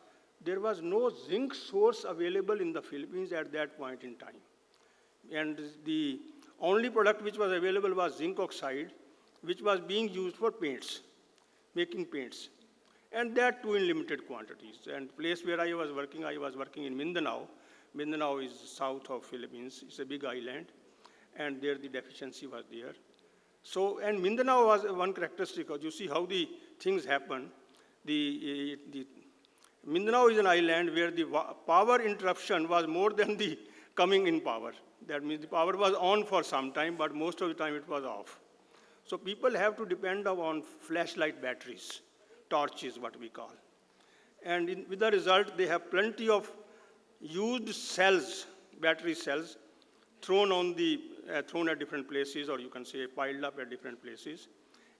S7: there was no zinc source available in the Philippines at that point in time. And the only product which was available was zinc oxide, which was being used for paints, making paints. And that too in limited quantities. And the place where I was working in Mindanao. Mindanao is south of Philippines. It's a big island. And there the deficiency was there. So, and Mindanao was one characteristic. You see how the things happen. The Mindanao is an island where the power interruption was more than the coming in power. That means the power was on for some time, but most of the time it was off. So people have to depend on flashlight batteries, torches, what we call. And with the result, they have plenty of used cells, battery cells, thrown at different places, or you can say piled up at different places.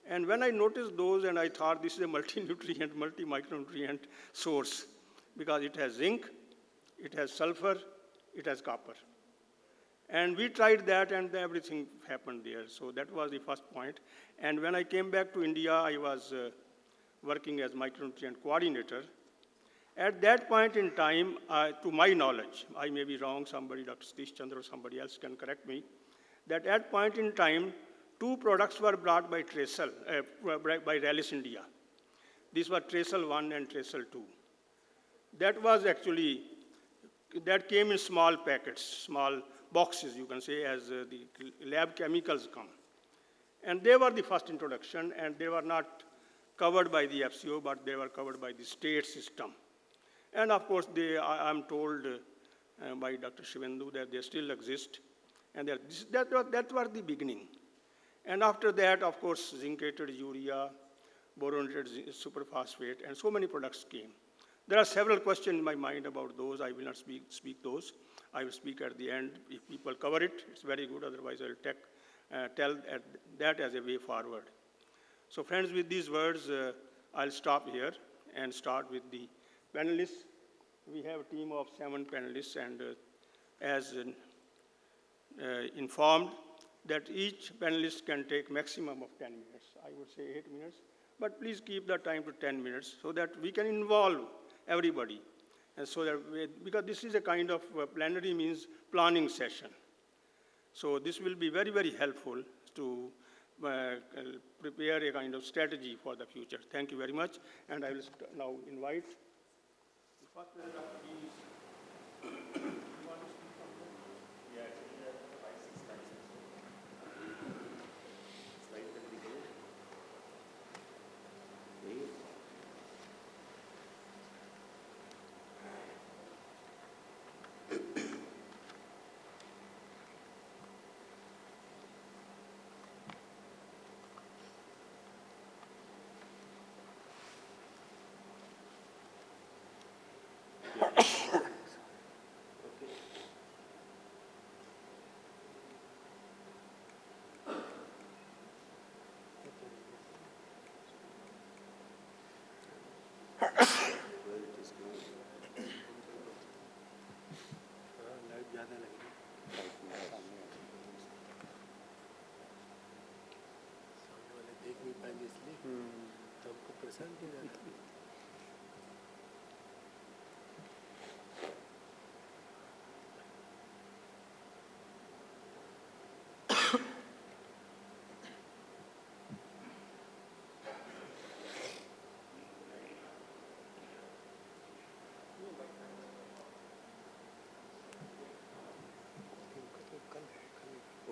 S7: And when I noticed those, and I thought this is a multi-nutrient, multi-micronutrient source, because it has zinc, it has sulfur, it has copper. And we tried that, and everything happened there. So that was the first point. And when I came back to India, I was working as micronutrient coordinator. At that point in time, to my knowledge, I may be wrong, somebody, Dr. Satish Chandra or somebody else can correct me, that at point in time, 2 products were brought by Tresal, by Rallis India. These were Tresal 1 and Tresal 2. That was actually, that came in small packets, small boxes, you can say, as the lab chemicals come. And they were the first introduction, and they were not covered by the FCO, but they were covered by the state system. And of course, I'm told by Dr. Shivendu that they still exist, and that was the beginning. And after that, of course, zincated urea, boronated superphosphate, and so many products came. There are several questions in my mind about those. I will not speak those. I will speak at the end. If people cover it, it's very good. Otherwise, I will tell that as a way forward. So friends, with these words, I'll stop here and start with the panelists. We have a team of 7 panelists, and as informed, that each panelist can take maximum of 10 minutes. I would say 8 minutes, but please keep the time to 10 minutes so that we can involve everybody. And so that, because this is a kind of plenary means planning session. So this will be very, very helpful to prepare a kind of strategy for the future. Thank you very much. And I will now invite the first Dr. G.
S8: देख नहीं पाएंगे इसलिए तो हमको परेशान किया जाता है।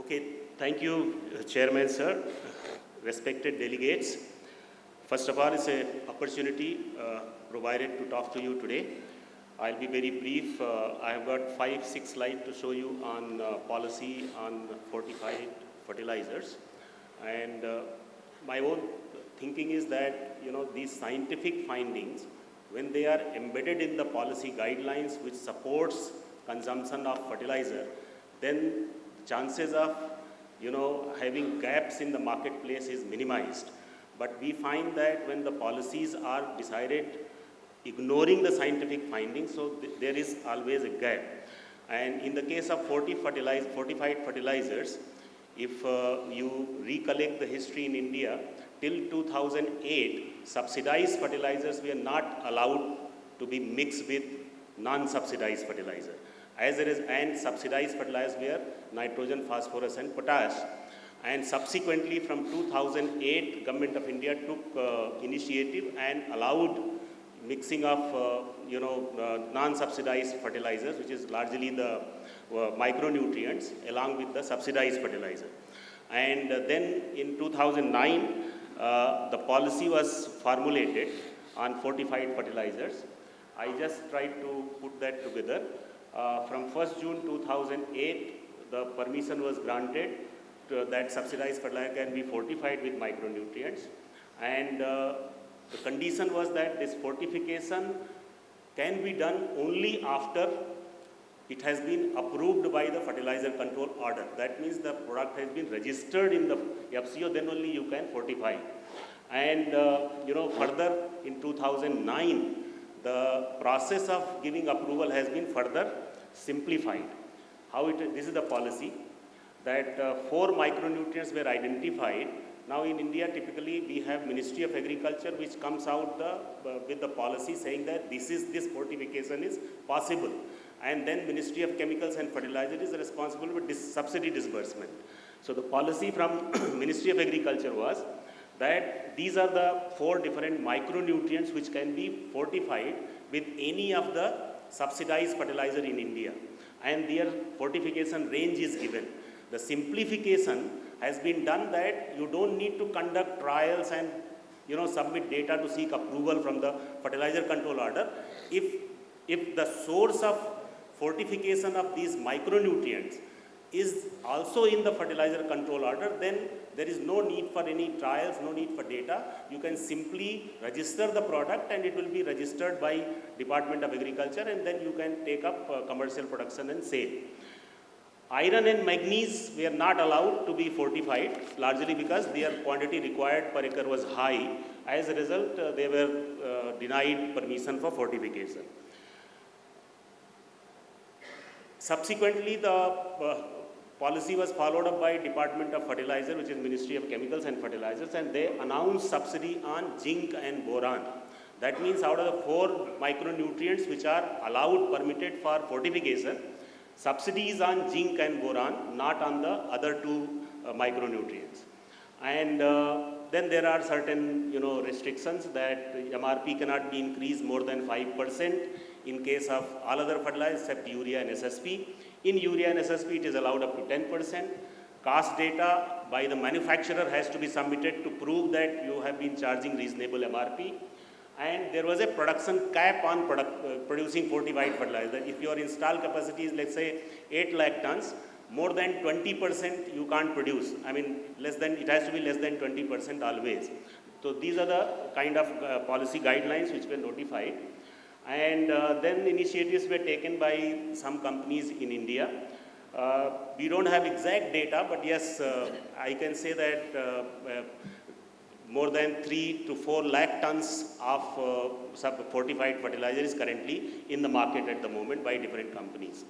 S9: Okay, thank you, Chairman, sir. Respected delegates, first of all, it's an opportunity provided to talk to you today. I'll be very brief. I have got 5-6 slides to show you on policy on fortified fertilizers. And my own thinking is that, these scientific findings, when they are embedded in the policy guidelines which supports consumption of fertilizer, then chances of, having gaps in the marketplace is minimized. But we find that when the policies are decided ignoring the scientific findings, so there is always a gap. And in the case of fortified fertilizers, if you recollect the history in India, till 2008, subsidized fertilizers were not allowed to be mixed with non-subsidized fertilizer. And subsidized fertilizers were nitrogen, phosphorus and potash. And subsequently from 2008, Government of India took initiative and allowed mixing of non-subsidized fertilizers, which is largely the micronutrients, along with the subsidized fertilizer. And then in 2009, the policy was formulated on fortified fertilizers. I just tried to put that together. From 1st June 2008, the permission was granted that subsidized fertilizer can be fortified with micronutrients. And the condition was that this fortification can be done only after it has been approved by the fertilizer control order. That means the product has been registered in the FCO, then only you can fortify. And further in 2009, the process of giving approval has been further simplified. This is the policy that 4 micronutrients were identified. Now in India, typically we have Ministry of Agriculture which comes out with the policy saying that this fortification is possible. And then Ministry of Chemicals and Fertilizer is responsible for subsidy disbursement. So the policy from Ministry of Agriculture was that these are the 4 different micronutrients which can be fortified with any of the subsidized fertilizer in India. And their fortification range is given. The simplification has been done that you don't need to conduct trials and submit data to seek approval from the fertilizer control order. If the source of fortification of these micronutrients is also in the fertilizer control order, then there is no need for any trials, no need for data. You can simply register the product and it will be registered by Department of Agriculture, and then you can take up commercial production and sale. Iron and manganese were not allowed to be fortified, largely because their quantity required per acre was high. As a result, they were denied permission for fortification. Subsequently, the policy was followed up by Department of Fertilizer, which is Ministry of Chemicals and Fertilizers, and they announced subsidy on zinc and boron. That means out of the 4 micronutrients which are allowed, permitted for fortification, subsidy is on zinc and boron, not on the other 2 micronutrients. And then there are certain restrictions that MRP cannot be increased more than 5% in case of all other fertilizers except urea and SSP. In urea and SSP, it is allowed up to 10%. Cost data by the manufacturer has to be submitted to prove that you have been charging reasonable MRP. And there was a production cap on producing fortified fertilizer. If your installed capacity is, let's say, 8 lakh tons, more than 20% you can't produce. I mean, it has to be less than 20% always. So these are the kind of policy guidelines which were notified. And then initiatives were taken by some companies in India. We don't have exact data, but yes, I can say that more than 3 to 4 lakh tons of fortified fertilizer is currently in the market at the moment by different companies.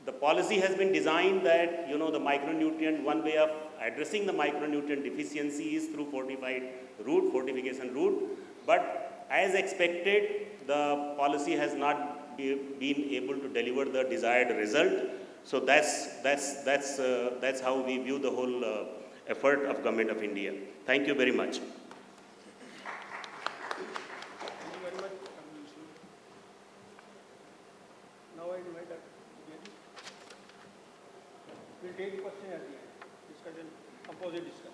S9: The policy has been designed that, the micronutrient, one way of addressing the micronutrient deficiency is through fortification route, but as expected, the policy has not been able to deliver the desired result. So that's how we view the whole effort of Government of India. Thank you very much.
S7: Thank you very much. Now I invite Dr. Giri. We'll take question at the end. Discussion, composite discussion.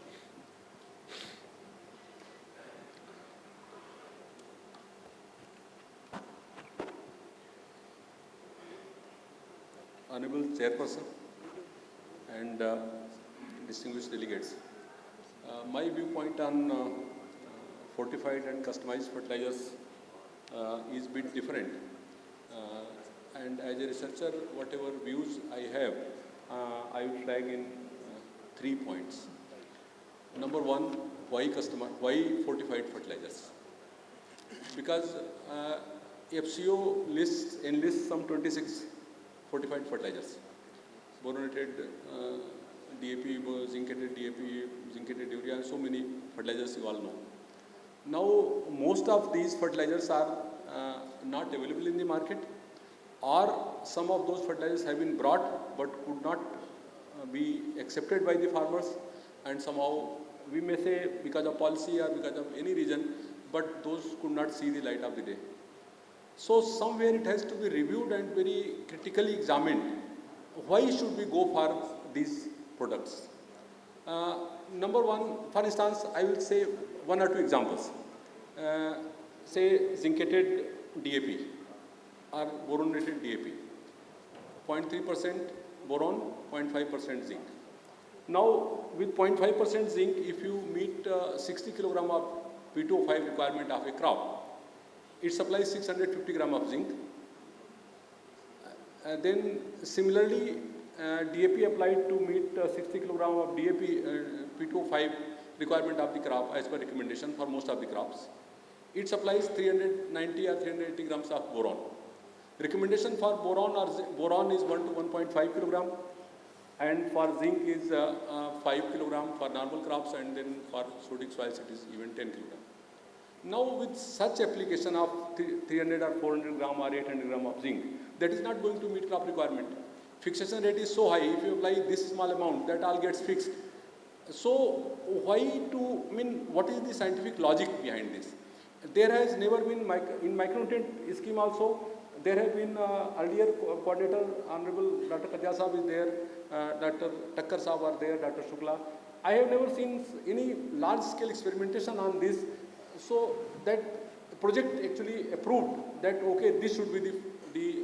S10: Honorable Chairperson and distinguished delegates. My viewpoint on fortified and customized fertilizers is a bit different. And as a researcher, whatever views I have, I will flag in 3 points. Number one, why fortified fertilizers? Because FCO enlists some 26 fortified fertilizers. Boronated DAP, zincated DAP, zincated urea, and so many fertilizers you all know. Now, most of these fertilizers are not available in the market, or some of those fertilizers have been brought but could not be accepted by the farmers, and somehow we may say because of policy or because of any reason, but those could not see the light of the day. So somewhere it has to be reviewed and very critically examined. Why should we go for these products? Number one, for instance, I will say 1 or 2 examples. Say zincated DAP or boronated DAP, 0.3% boron, 0.5% zinc. Now, with 0.5% zinc, if you meet 60 kilogram of P2O5 requirement of a crop, it supplies 650 gram of zinc. Then similarly, DAP applied to meet 60 kilogram of DAP P2O5 requirement of the crop as per recommendation for most of the crops. It supplies 390 or 380 grams of boron. Recommendation for boron is 1 to 1.5 kilogram, and for zinc is 5 kilogram for normal crops, and then for sodic soils it is even 10 kilogram. Now, with such application of 300 or 400 gram or 800 gram of zinc, that is not going to meet crop requirement. Fixation rate is so high, if you apply this small amount, that all gets fixed. So, what is the scientific logic behind this? There has never been, in micronutrient scheme also, there have been earlier coordinator, Honorable Dr. Kaja Saab is there, Dr. Takkar Saab are there, Dr. Shukla. I have never seen any large scale experimentation on this. So that project actually approved that, okay, this should be the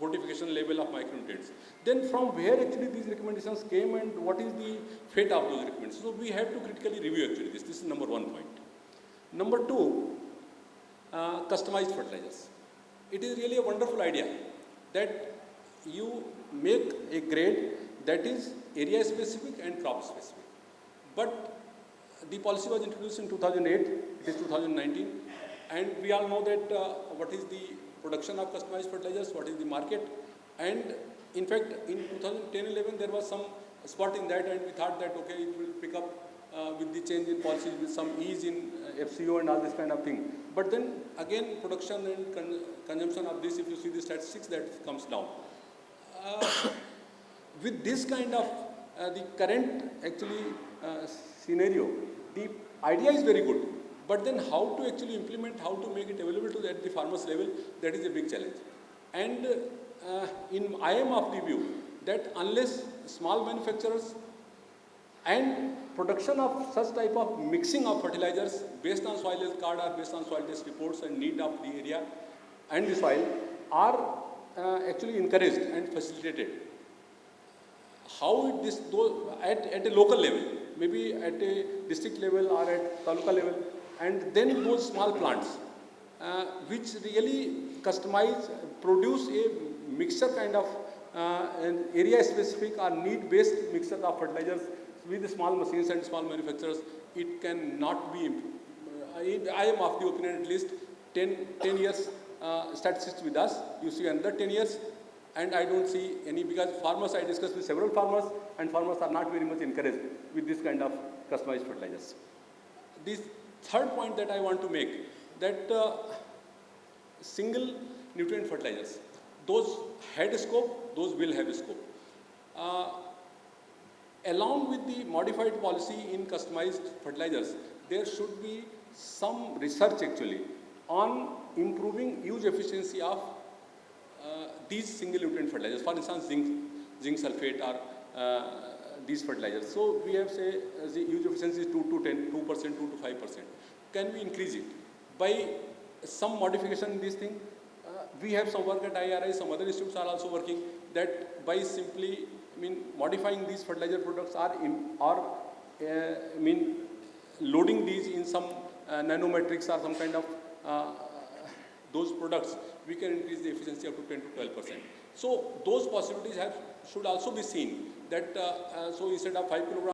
S10: fortification level of micronutrients. Then from where actually these recommendations came and what is the fate of those recommendations? So we have to critically review actually this. This is number 1 point. Number 2, customized fertilizers. It is really a wonderful idea that you make a grade that is area specific and crop specific. But the policy was introduced in 2008, it is 2019, and we all know that what is the production of customized fertilizers, what is the market, and in fact in 2010-11 there was some spot in that, and we thought that okay, it will pick up with the change in policies, with some ease in FCO and all this kind of thing. But then again, production and consumption of this, if you see the statistics, that comes down. With this kind of the current actually scenario, the idea is very good, but then how to actually implement, how to make it available to at the farmers level, that is a big challenge. And I am of the view that unless small manufacturers and production of such type of mixing of fertilizers based on soil health card or based on soil test reports and need of the area and the soil are actually encouraged and facilitated. How this at a local level, maybe at a district level or at taluka level, and then those small plants which really customize, produce a mixture kind of an area specific or need based mixture of fertilizers with the small machines and small manufacturers, it cannot be. I am of the opinion at least 10 years statistics with us, you see another 10 years, and I don't see any, because farmers, I discussed with several farmers, and farmers are not very much encouraged with this kind of customized fertilizers. This third point that I want to make, that single nutrient fertilizers, those had a scope, those will have a scope. Along with the modified policy in customized fertilizers, there should be some research actually on improving use efficiency of these single nutrient fertilizers. For instance, zinc sulfate or these fertilizers. So we have say the use efficiency is 2 to 2%, 2 to 5%. Can we increase it by some modification in this thing? We have some work at IRI, some other institutes are also working that by simply, modifying these fertilizer products loading these in some nanometrics or some kind of those products, we can increase the efficiency up to 10 to 12%. So those possibilities should also be seen that, so instead of 5 kilograms